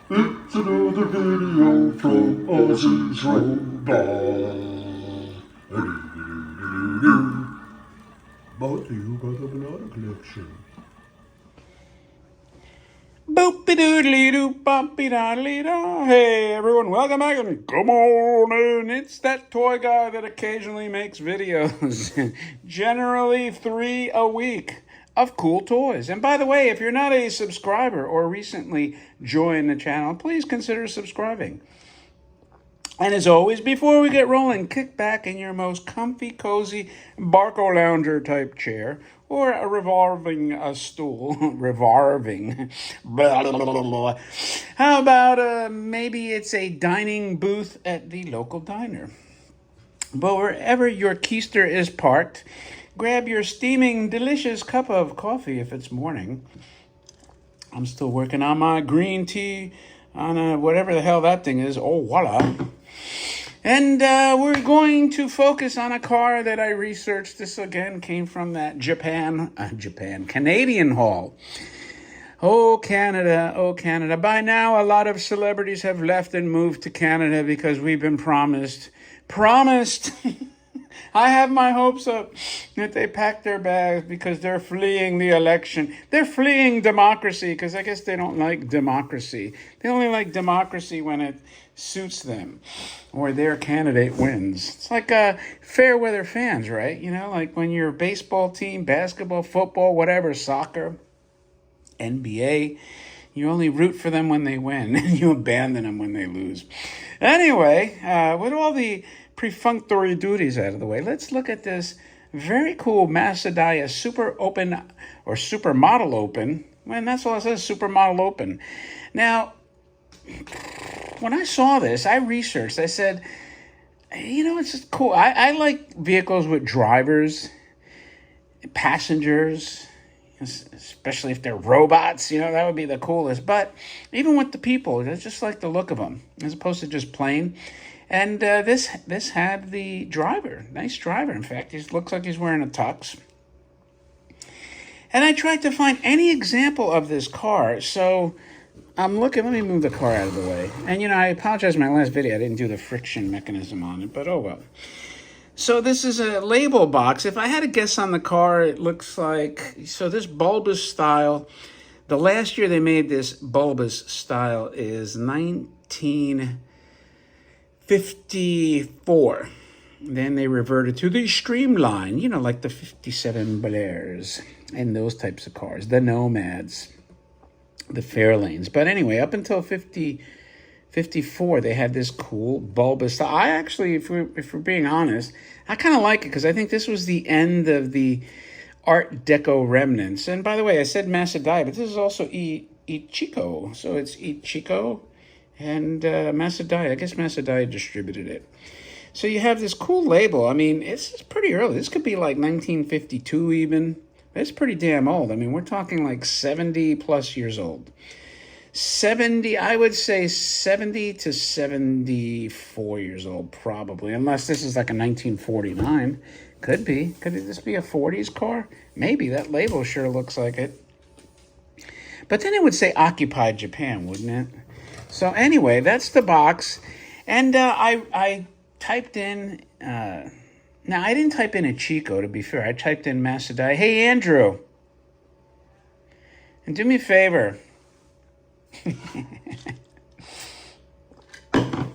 It's another video from Ozzy's Robot. Brought to you by the Banana Collection. Boop-a-doodly-doo, bop-a-doodly-doo. Hey everyone, welcome back and come on in. It's that toy guy that occasionally makes videos, generally 3 a week, of cool toys. And by the way, if you're not a subscriber or recently joined the channel, please consider subscribing. And as always, before we get rolling, kick back in your most comfy, cozy Barco Lounger type chair or a revolving stool. Revolving. Blah, blah, blah, blah. How about maybe it's a dining booth at the local diner? But wherever your keister is parked, grab your steaming, delicious cup of coffee if it's morning. I'm still working on my green tea on whatever the hell that thing is. Oh, voila. And we're going to focus on a car that I researched. This again came from that Canadian haul. Oh, Canada, oh, Canada. By now, a lot of celebrities have left and moved to Canada because we've been promised. I have my hopes up that they pack their bags because they're fleeing the election. They're fleeing democracy because I guess they don't like democracy. They only like democracy when it suits them or their candidate wins. It's like fair weather fans, right? You know, like when your baseball team, basketball, football, whatever, soccer, NBA, you only root for them when they win and you abandon them when they lose. Anyway, with all the perfunctory duties out of the way, let's look at this very cool Masudaya Super Open or Super Model Open. Man, that's all it says, Super Model Open. Now, when I saw this, I researched. I said, you know, it's just cool. I like vehicles with drivers, passengers, especially if they're robots. You know, that would be the coolest. But even with the people, I just like the look of them as opposed to just plain. And this had the driver, nice driver. In fact, he looks like he's wearing a tux. And I tried to find any example of this car. So I'm looking, let me move the car out of the way. And, you know, I apologize in my last video. I didn't do the friction mechanism on it, but oh well. So this is a label box. If I had to guess on the car, it looks like, so this bulbous style, the last year they made this bulbous style is 1954. Then they reverted to the streamline, you know, like the 57 Belairs and those types of cars, the Nomads, the Fairlanes. But anyway, up until 54, they had this cool bulbous style. I actually, if we're being honest, I kind of like it because I think this was the end of the Art Deco remnants. And by the way, I said Masudaya, but this is also Ichiko. So it's Ichiko and Masudaya. I guess Masudaya distributed it. So you have this cool label. I mean, it's pretty early. This could be like 1952 even. It's pretty damn old. I mean, we're talking like 70 plus years old. 70, I would say 70 to 74 years old, probably. Unless this is like a 1949. Could be. Could this be a 40s car? Maybe. That label sure looks like it. But then it would say Occupied Japan, wouldn't it? So anyway, that's the box. And I typed in... now, I didn't type in Ichiko, to be fair. I typed in Masudaya. Hey, Andrew. And do me a favor.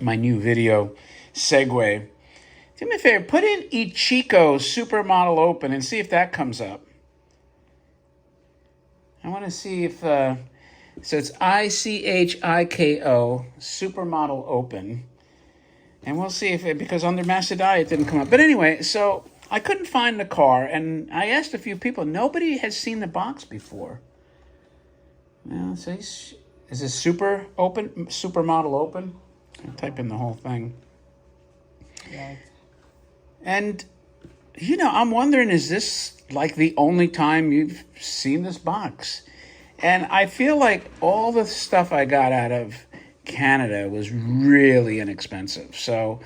My new video segue. Do me a favor. Put in Ichiko Super Model Open and see if that comes up. I want to see if... so it's Ichiko Super Model Open. And we'll see if it, because under Masudaya it didn't come up. But anyway, so I couldn't find the car, and I asked a few people. Nobody has seen the box before. Well, so is this Super Model Open? I'll type in the whole thing. Yeah. And, you know, I'm wondering, is this like the only time you've seen this box? And I feel like all the stuff I got out of Canada was really inexpensive. So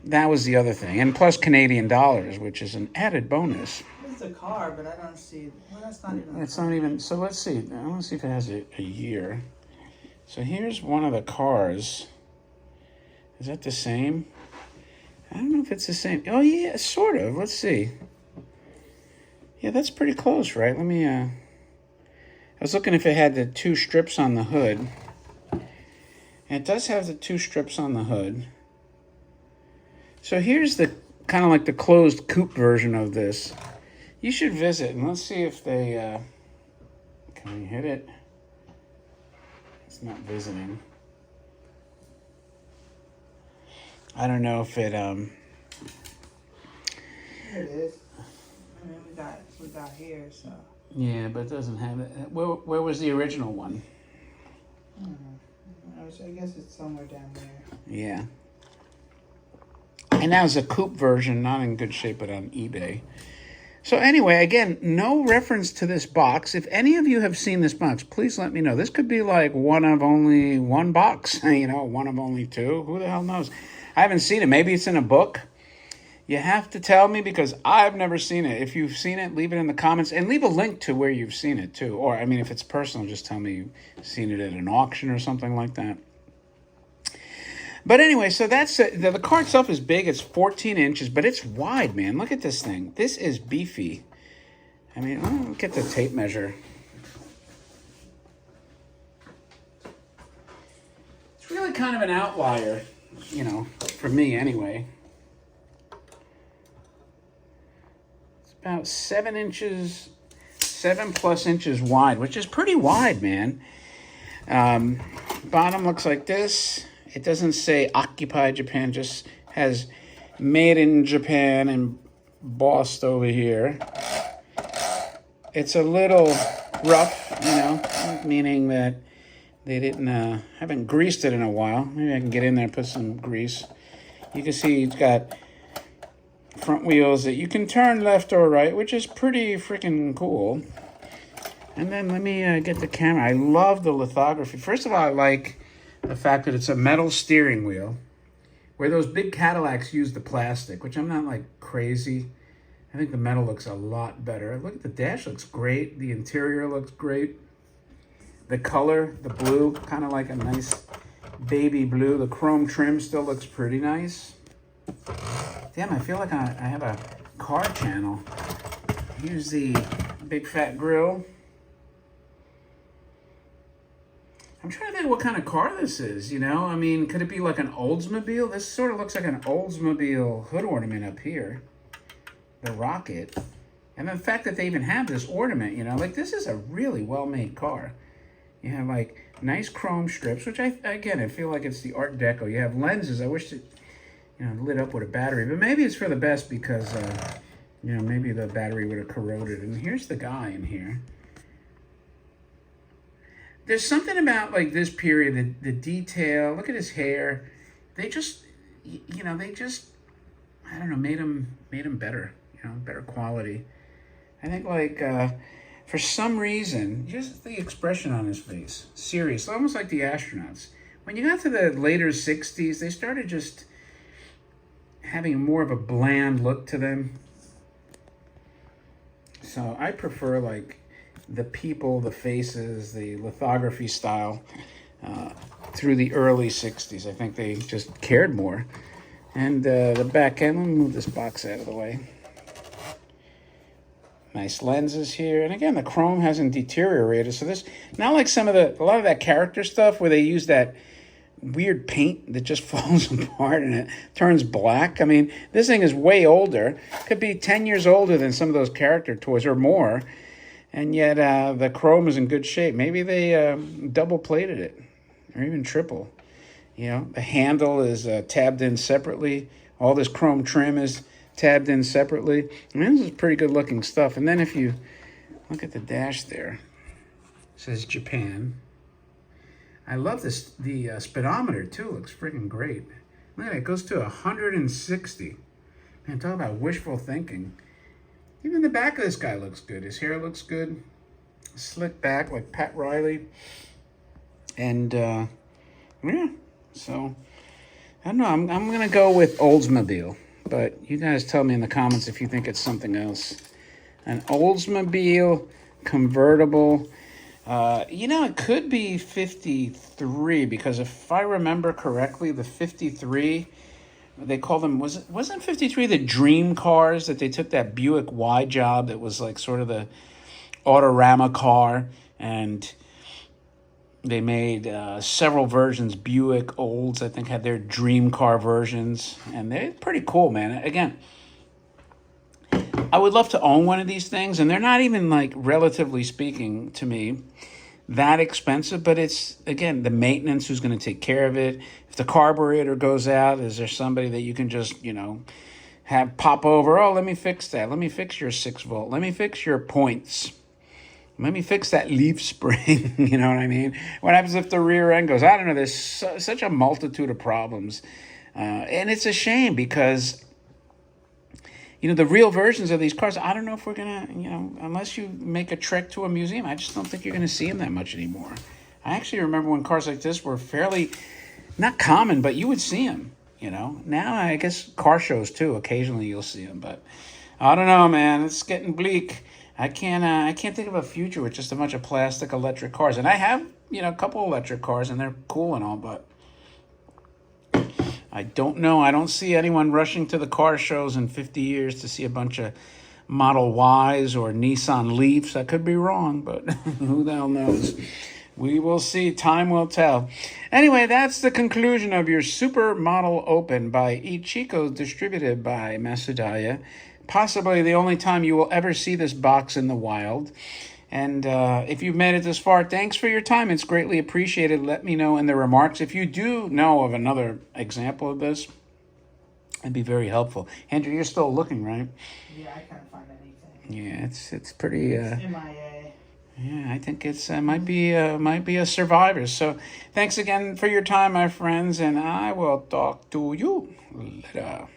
that was the other thing. And plus Canadian dollars, which is an added bonus. It's a car, but I don't see... Well, that's not even... It's not even... So let's see. I want to see if it has a year. So here's one of the cars. Is that the same? I don't know if it's the same. Oh, yeah, sort of. Let's see. Yeah, that's pretty close, right? Let me, I was looking if it had the 2 strips on the hood. And it does have the 2 strips on the hood. So here's the kind of like the closed coupe version of this. You should visit, and let's see if they, can we hit it? It's not visiting. I don't know if it, Here it is. I mean, we got here, so. yeah, but it doesn't have it. Where was the original one? I don't know. I guess it's somewhere down there. Yeah. And that was a coupe version, not in good shape, but on eBay. So anyway, again, no reference to this box. If any of you have seen this box, please let me know. This could be like one of only one box, you know, one of only 2. Who the hell knows? I haven't seen it. Maybe it's in a book. You have to tell me because I've never seen it. If you've seen it, leave it in the comments and leave a link to where you've seen it too. Or, I mean, if it's personal, just tell me you've seen it at an auction or something like that. But anyway, so that's the car itself is big. It's 14 inches, but it's wide, man. Look at this thing. This is beefy. I mean, look at the tape measure. It's really kind of an outlier, you know, for me anyway. It's about 7 inches, 7+ inches wide, which is pretty wide, man. Bottom looks like this. It doesn't say Occupy Japan, just has Made in Japan embossed over here. It's a little rough, you know, meaning that they haven't greased it in a while. Maybe I can get in there and put some grease. You can see it's got front wheels that you can turn left or right, which is pretty freaking cool. And then let me get the camera. I love the lithography. First of all, I like the fact that it's a metal steering wheel, where those big Cadillacs use the plastic, which I'm not like crazy. I think the metal looks a lot better. Look at the dash, looks great. The interior looks great. The color, the blue, kind of like a nice baby blue. The chrome trim still looks pretty nice. Damn, I feel like I have a car channel. Here's the big fat grill. I'm trying to think what kind of car this is, you know? I mean, could it be like an Oldsmobile? This sort of looks like an Oldsmobile hood ornament up here. The rocket. And the fact that they even have this ornament, you know? Like, this is a really well-made car. You have, like, nice chrome strips, which, I feel like it's the Art Deco. You have lenses. I wish it, you know, lit up with a battery. But maybe it's for the best because, you know, maybe the battery would have corroded. And here's the guy in here. There's something about, like, this period, the detail. Look at his hair. They just, you know, I don't know, made him better, you know, better quality. I think, like, for some reason, just the expression on his face, serious, almost like the astronauts. When you got to the later 60s, they started just having more of a bland look to them. So I prefer, like, the people, the faces, the lithography style through the early 60s. I think they just cared more. And the back end, let me move this box out of the way. Nice lenses here. And again, the chrome hasn't deteriorated. So this, not like a lot of that character stuff where they use that weird paint that just falls apart and it turns black. I mean, this thing is way older. Could be 10 years older than some of those character toys or more. And yet the chrome is in good shape. Maybe they double plated it or even triple. You know, the handle is tabbed in separately. All this chrome trim is tabbed in separately. I mean, this is pretty good looking stuff. And then if you look at the dash there, it says Japan. I love this. The speedometer too looks freaking great. Look at it, it goes to 160. Man, talk about wishful thinking. Even the back of this guy looks good. His hair looks good. Slick back like Pat Riley. And, yeah. So, I don't know. I'm going to go with Oldsmobile. But you guys tell me in the comments if you think it's something else. An Oldsmobile convertible. It could be 53 because if I remember correctly, the 53, they call them, wasn't 53 the dream cars that they took that Buick Y job that was like sort of the Autorama car, and they made several versions. Buick Olds, I think, had their dream car versions, and they're pretty cool, man. Again, I would love to own one of these things, and they're not even, like, relatively speaking to me, that expensive, but it's, again, the maintenance, who's going to take care of it. If the carburetor goes out, is there somebody that you can just, have pop over? Oh, let me fix that. Let me fix your 6-volt. Let me fix your points. Let me fix that leaf spring. You know what I mean? What happens if the rear end goes? I don't know. There's such a multitude of problems. And it's a shame because, the real versions of these cars, I don't know if we're going to, unless you make a trek to a museum, I just don't think you're going to see them that much anymore. I actually remember when cars like this were fairly, not common, but you would see them, Now, I guess car shows, too. Occasionally you'll see them, but I don't know, man. It's getting bleak. I can't think of a future with just a bunch of plastic electric cars. And I have, a couple electric cars, and they're cool and all, but I don't know. I don't see anyone rushing to the car shows in 50 years to see a bunch of Model Ys or Nissan Leafs. I could be wrong, but who the hell knows? We will see. Time will tell. Anyway, that's the conclusion of your Super Model Open by Ichiko, distributed by Masudaya. Possibly the only time you will ever see this box in the wild. And if you've made it this far, thanks for your time. It's greatly appreciated. Let me know in the remarks. If you do know of another example of this, it'd be very helpful. Andrew, you're still looking, right? Yeah, I can't find anything. Yeah, it's pretty... It's MIA. Yeah, I think it's might be a survivor. So thanks again for your time, my friends, and I will talk to you later.